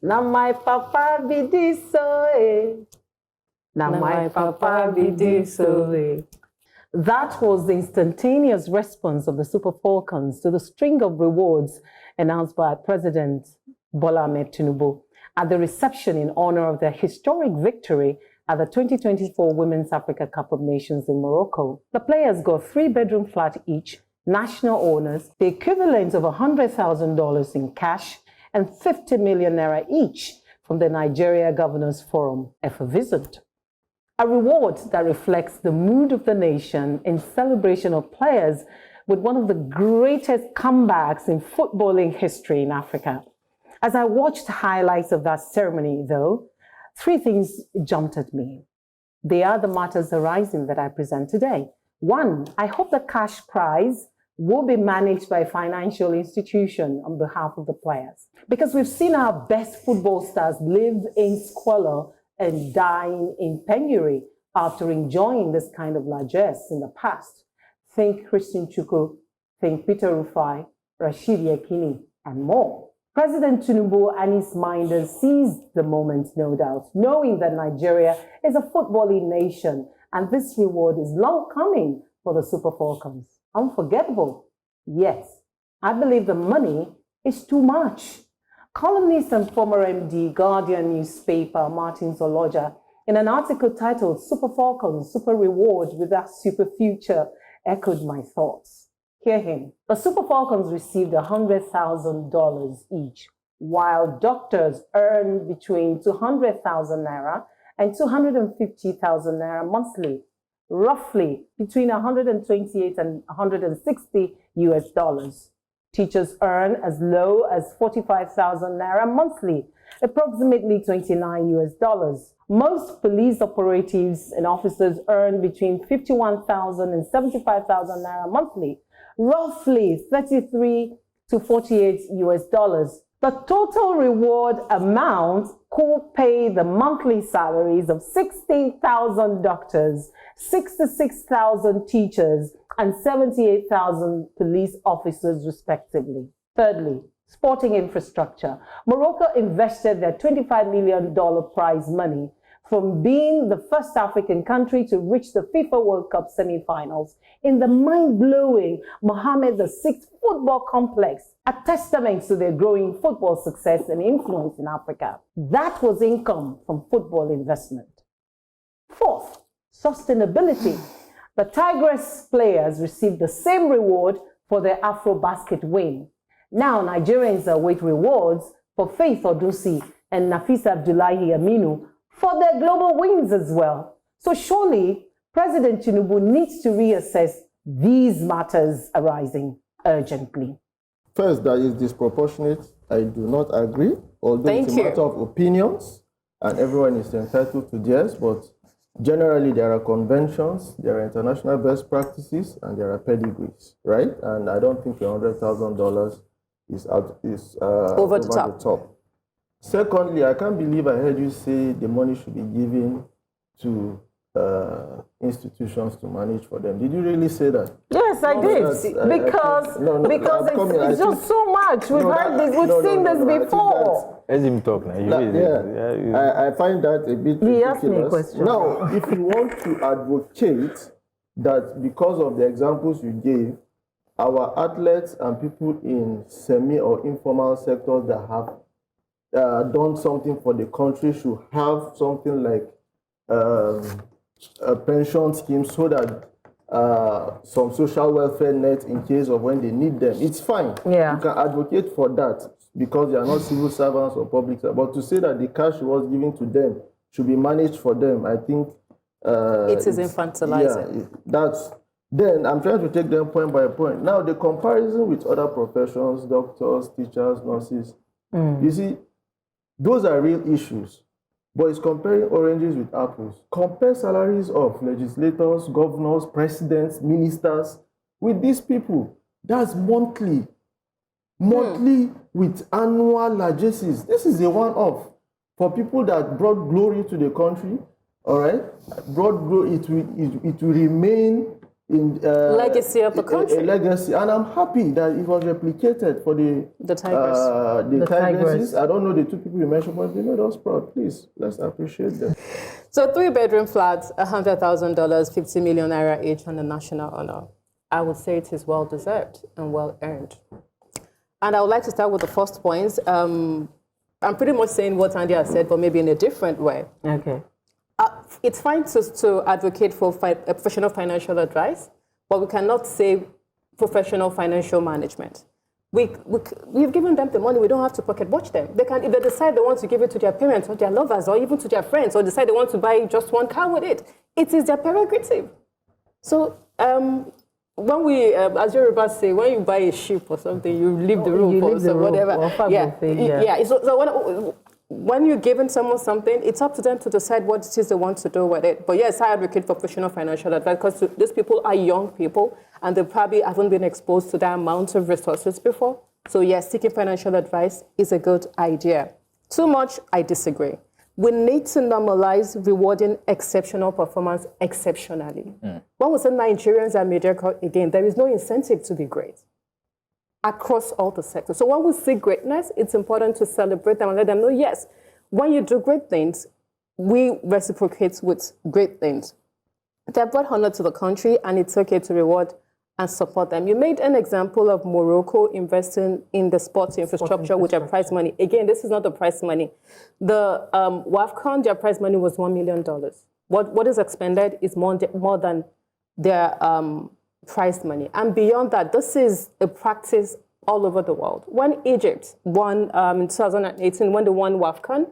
Now my papa be this so Now my papa be this so That was the instantaneous response of the Super Falcons to the string of rewards announced by President Bola Ahmed Tinubu at the reception in honor of their historic victory at the 2024 Women's Africa Cup of Nations in Morocco. The players got 3-bedroom flat each, national honors, the equivalent of $100,000 in cash, and 50 million naira each from the Nigeria Governors Forum, effervescent. A reward that reflects the mood of the nation in celebration of players with one of the greatest comebacks in footballing history in Africa. As I watched highlights of that ceremony, though, 3 things jumped at me. They are the matters arising that I present today. 1, I hope the cash prize will be managed by a financial institution on behalf of the players. Because we've seen our best football stars live in squalor and dying in penury after enjoying this kind of largesse in the past. Think Christian Chukwu, think Peter Rufai, Rashid Yekini, and more. President Tinubu and his minders seized the moment, no doubt, knowing that Nigeria is a footballing nation and this reward is long coming for the Super Falcons. Unforgettable? Yes. I believe the money is too much. Columnist and former MD, Guardian newspaper, Martins Oloja, in an article titled Super Falcons, Super Reward Without Super Future, echoed my thoughts. Hear him. The Super Falcons received $100,000 each, while doctors earn between 200,000 naira and 250,000 naira monthly, roughly between 128 and 160 US dollars. Teachers earn as low as 45,000 naira monthly, approximately 29 US dollars. Most police operatives and officers earn between 51,000 and 75,000 naira monthly, roughly 33 to 48 US dollars. The total reward amount could pay the monthly salaries of 16,000 doctors, 66,000 teachers, and 78,000 police officers, respectively. Thirdly, sporting infrastructure. Morocco invested their $25 million prize money from being the first African country to reach the FIFA World Cup semi-finals in the mind-blowing Mohammed VI football complex, a testament to their growing football success and influence in Africa. That was income from football investment. Fourth, sustainability. The Tigress players received the same reward for their Afro-Basket win. Now Nigerians await rewards for Faith Odusi and Nafisa Abdullahi Aminu for their global wins as well. So surely, President Tinubu needs to reassess these matters arising urgently. First, that is disproportionate. I do not agree, although it's a matter of opinions, and everyone is entitled to theirs, but generally, there are conventions, there are international best practices, and there are pedigrees, right? And I don't think $100,000 is over the top. Secondly, I can't believe I heard you say the money should be given to institutions to manage for them. Did you really say that? Yes, I did. Because it's just so much. We've seen this before. Let him talk now. I find that a bit ridiculous. He asked me a question. Now, if you want to advocate that because of the examples you gave, our athletes and people in semi or informal sectors that have done something for the country should have something like a pension scheme so that some social welfare net in case of when they need them. It's fine. Yeah. You can advocate for that because they are not civil servants or public servants. But to say that the cash was given to them should be managed for them, I think it is infantilizing. Yeah, then I'm trying to take them point by point. Now, the comparison with other professions, doctors, teachers, nurses, you see, those are real issues. But it's comparing oranges with apples. Compare salaries of legislators, governors, presidents, ministers with these people. That's monthly. Monthly with annual largesses. This is a one-off. For people that brought glory to the country, all right? Brought glory, it will remain legacy of the country. A legacy, and I'm happy that it was replicated for the Tigers. The Tigresses. I don't know the two people you mentioned, but they made us proud. Please, let's appreciate them. So 3-bedroom flats, $100,000, 50 million naira each on the national honor. I would say it is well deserved and well earned. And I would like to start with the first points. I'm pretty much saying what Andy has said, but maybe in a different way. Okay. It's fine to advocate for professional financial advice, but we cannot say professional financial management. We've given them the money. We don't have to pocket watch them. They can, if they decide they want to give it to their parents or their lovers or even to their friends, or decide they want to buy just one car with it, it is their prerogative. So when we, as Yoruba say, when you buy a ship or something, you leave the room for so whatever. So when you're giving someone something, it's up to them to decide what it is they want to do with it. But yes, I advocate for professional financial advice because these people are young people and they probably haven't been exposed to that amount of resources before. So yes, seeking financial advice is a good idea. Too much, I disagree. We need to normalize rewarding exceptional performance exceptionally. When we say Nigerians are mediocre, again, there is no incentive to be great across all the sectors. So when we see greatness, it's important to celebrate them and let them know, yes, when you do great things, we reciprocate with great things. They have brought honor to the country, and it's okay to reward and support them. You made an example of Morocco investing in the sports infrastructure with their prize money. Again, this is not the prize money. The WAFCON, their prize money was $1 million. What is expended is more than their prize money. And beyond that, this is a practice all over the world. When Egypt won in 2018, when they won WAFCON,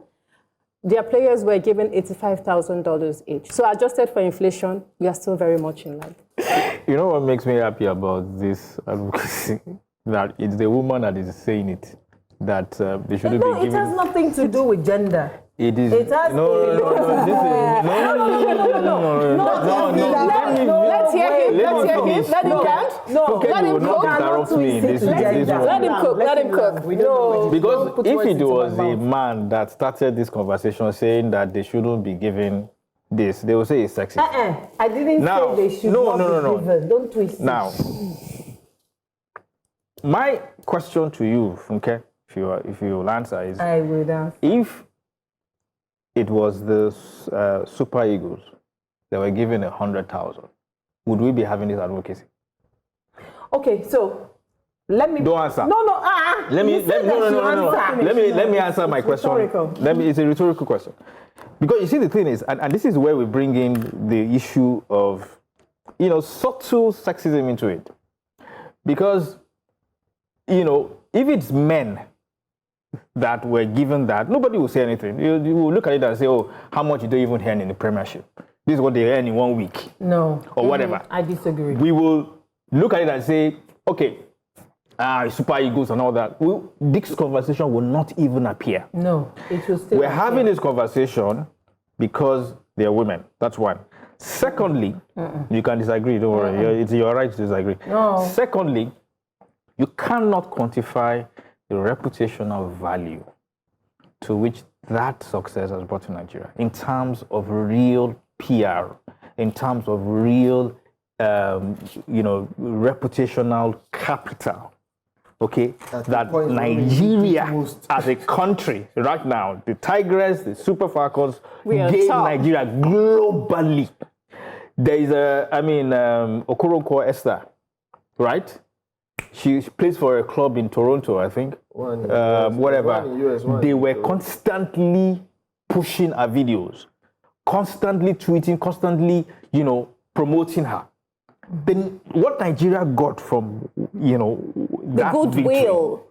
their players were given $85,000 each. So adjusted for inflation, we are still very much in line. You know what makes me happy about this advocacy? That it's the woman that is saying it. That they shouldn't be giving... No, it has nothing to do with gender. It is... It has... No. Let's hear him. Let him count. Let him cook. Let him cook. Because if it was a man that started this conversation saying that they shouldn't be given this, they will say it's sexist. I didn't say they should not be given. Don't twist it. Now, my question to you, Funke, if you will answer, is I would answer. If it was the Super Eagles that were given 100,000, would we be having this advocacy? Okay, so let me... Don't answer. No. Let me answer my question. It's a rhetorical question. Because you see, the thing is, and this is where we bring in the issue of, subtle sexism into it. Because, if it's men that were given that, nobody will say anything. You will look at it and say, oh, how much you don't even earn in the Premiership? This is what they earn in 1 week. No. Or whatever. I disagree. We will look at it and say, okay, Super Eagles and all that. This conversation will not even appear. No, it will still We're having this conversation because they are women. That's one. Secondly, you can disagree, don't worry. It's your right to disagree. No. Secondly, you cannot quantify the reputational value to which that success has brought to Nigeria in terms of real PR, in terms of real, reputational capital. Okay, that Nigeria as a country right now, the Tigers, the Super Falcons, gain Nigeria globally. There is Okoronkwo Esther, right? She plays for a club in Toronto, I think. They were constantly pushing her videos, constantly tweeting, constantly, promoting her. Then what Nigeria got from, that goodwill,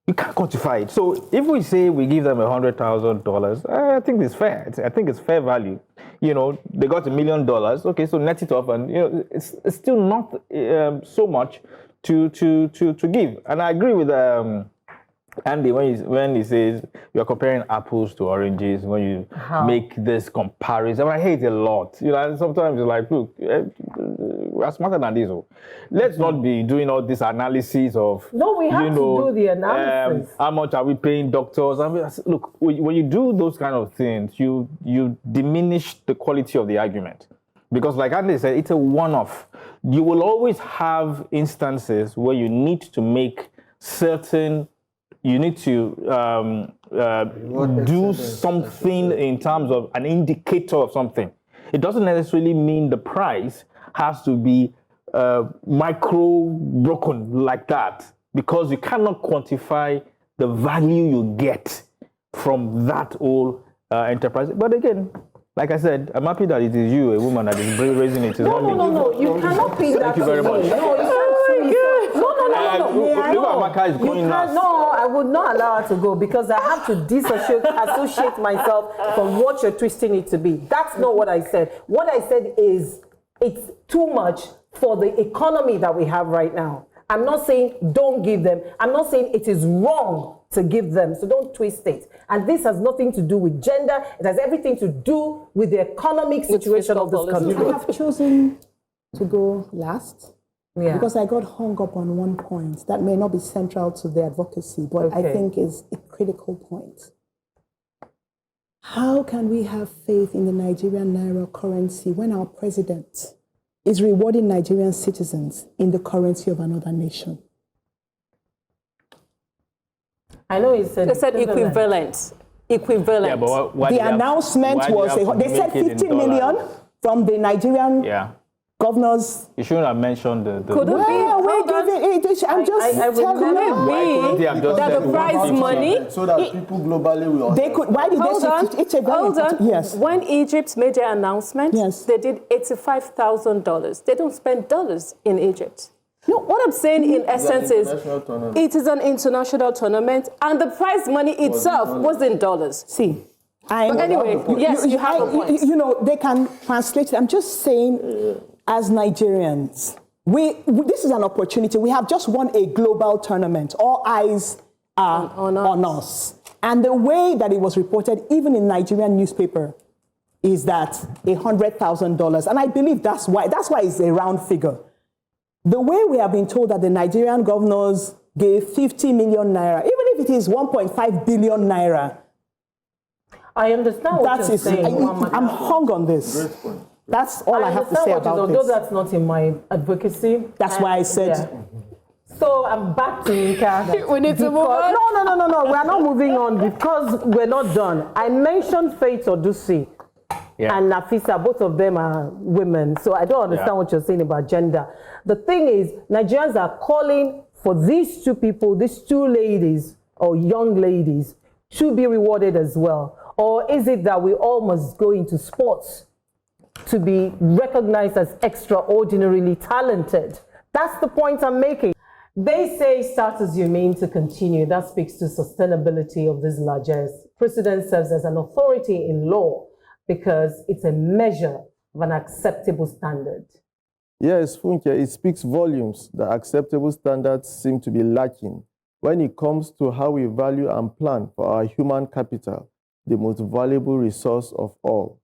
you can't quantify it. So if we say we give them $100,000, I think it's fair. I think it's fair value. They got $1 million. Okay, so net it off, and it's still not so much to give. And I agree with Andy when he says you're comparing apples to oranges when you make this comparison. I hate it a lot. Sometimes it's like, look, we're smarter than this. Let's not be doing all this analysis of... No, we have to do the analysis. How much are we paying doctors? Look, when you do those kind of things, you diminish the quality of the argument. Because like Andy said, it's a one-off. You will always have instances where you need to make certain, you need to do something in terms of an indicator of something. It doesn't necessarily mean the price has to be micro broken like that, because you cannot quantify the value you get from that whole enterprise. But again, like I said, I'm happy that it is you, a woman, that is raising it. No. You cannot be that. Thank you very much. No, Amaka is going last. No, I would not allow her to go, because I have to associate myself from what you're twisting it to be. That's not what I said. What I said is it's too much for the economy that we have right now. I'm not saying don't give them. I'm not saying it is wrong to give them. So don't twist it. And this has nothing to do with gender. It has everything to do with the economic situation of this country. I have chosen to go last because I got hung up on one point that may not be central to the advocacy, but I think is a critical point. How can we have faith in the Nigerian naira currency when our president is rewarding Nigerian citizens in the currency of another nation? I know he said equivalent. Yeah, but why the announcement was they said 50 million from the Nigerian governors. You shouldn't have mentioned the Could it be? I'm just telling you that the prize money, so that people globally will. They could. Why did they say it's a very important? Yes. When Egypt made their announcement, they did $85,000. They don't spend dollars in Egypt. No, what I'm saying in essence is it is an international tournament, and the prize money itself was in dollars. See, but anyway, yes, you have a point. You know, they can translate it. I'm just saying, as Nigerians, this is an opportunity. We have just won a global tournament. All eyes are on us. And the way that it was reported, even in Nigerian newspaper, is that $100,000. And I believe that's why it's a round figure. The way we have been told that the Nigerian governors gave 50 million naira, even if it is 1.5 billion naira. I understand what you're saying. I'm hung on this. That's all I have to say about this. Although that's not in my advocacy. That's why I said. Yeah. So I'm back to Inka. We need to move on. No. We're not moving on because we're not done. I mentioned Faith Odusi and Nafisa. Both of them are women. So I don't understand what you're saying about gender. The thing is, Nigerians are calling for these two people, these two ladies or young ladies, to be rewarded as well. Or is it that we all must go into sports to be recognized as extraordinarily talented? That's the point I'm making. They say start as you mean to continue. That speaks to sustainability of this largesse. Precedent serves as an authority in law because it's a measure of an acceptable standard. Yes, Funke, it speaks volumes that acceptable standards seem to be lacking when it comes to how we value and plan for our human capital, the most valuable resource of all.